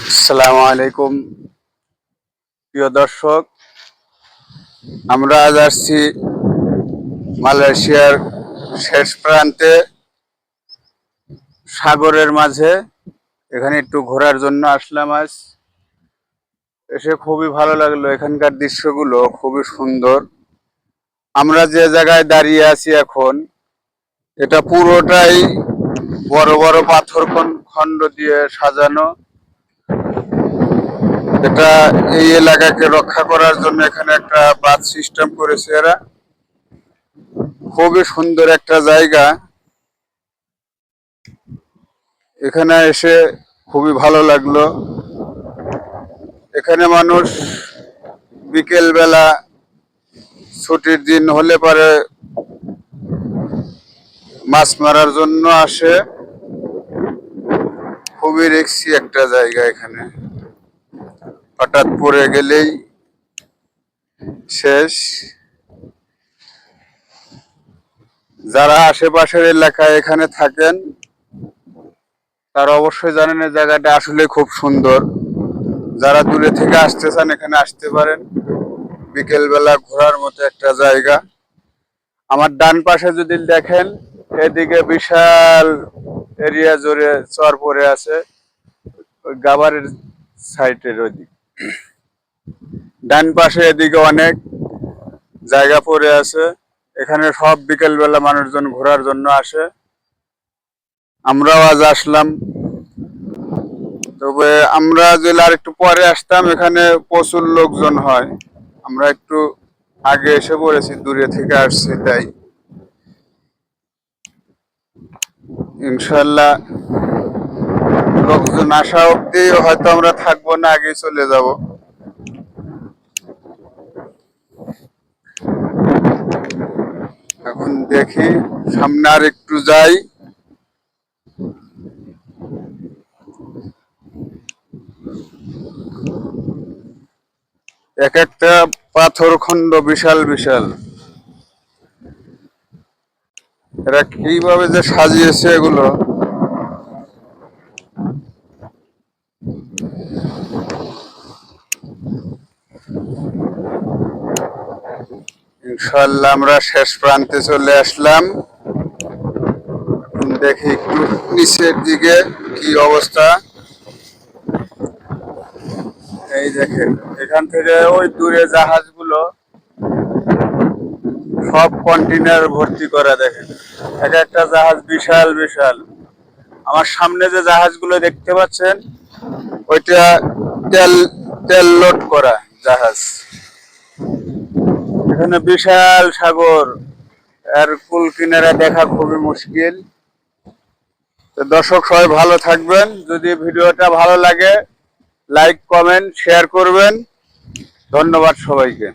আসসালামু আলাইকুম প্রিয় দর্শক, আমরা আজ আসছি মালয়েশিয়ার শেষ প্রান্তে সাগরের মাঝে। এখানে একটু ঘোরার জন্য আসলাম। আজ এসে খুবই ভালো লাগলো, এখানকার দৃশ্যগুলো খুবই সুন্দর। আমরা যে জায়গায় দাঁড়িয়ে আছি এখন, এটা পুরোটাই বড় বড় পাথর খণ্ড দিয়ে সাজানো। এটা এই এলাকাকে রক্ষা করার জন্য এখানে একটা বাঁধ সিস্টেম করেছে এরা। খুবই সুন্দর একটা জায়গা, এখানে এসে খুবই ভালো লাগলো। এখানে মানুষ বিকেল বেলা ছুটির দিন হলে পরে মাছ মারার জন্য আসে। খুবই রিস্কি একটা জায়গা, এখানে হঠাৎ পড়ে গেলেই শেষ। যারা আশেপাশের এলাকায় এখানে থাকেন তারা অবশ্যই জানেন এই জায়গাটা আসলে খুব সুন্দর। যারা দূরে থেকে আসতে চান এখানে আসতে পারেন, বিকেল বেলা ঘোরার মতো একটা জায়গা। আমার ডান পাশে যদি দেখেন, এদিকে বিশাল এরিয়া জুড়ে চর পড়ে আছে, ওই গাবারের সাইডের ওইদিক। ডান পাশে এদিকে অনেক জায়গা পড়ে আছে, এখানে সব বিকেল বেলা মানুষজন ঘোরার জন্য আসে। আমরাও আজ আসলাম, তবে আমরা যদি আর একটু পরে আসতাম, এখানে প্রচুর লোকজন হয়। আমরা একটু আগে এসে পড়েছি, দূরে থেকে আসছি, তাই ইনশাল্লাহ লোকজন আসা অব্দি হয়তো আমরা থাকবো না, আগে চলে যাব। এখন দেখি সামনে আর একটু যাই। এক একটা পাথর খণ্ড বিশাল বিশাল। এরা কিভাবে যে সাজিয়েছে এগুলো, ইনশাল্লাহ আমরা শেষ প্রান্তে চলে আসলাম। দেখি একটু নিচের দিকে কি অবস্থা। এই দেখেন, এখান থেকে ওই দূরে জাহাজগুলো সব কন্টেইনার ভর্তি করা, দেখেন এক একটা জাহাজ বিশাল বিশাল। আমার সামনে যে জাহাজগুলো দেখতে পাচ্ছেন, ওইটা তেল তেল লোড করা জাহাজ। এখানে বিশাল সাগর, আর কুল কিনারা দেখা খুবই মুশকিল। তো দর্শক সবাই ভালো থাকবেন, যদি ভিডিওটা ভালো লাগে লাইক কমেন্ট শেয়ার করবেন। ধন্যবাদ সবাইকে।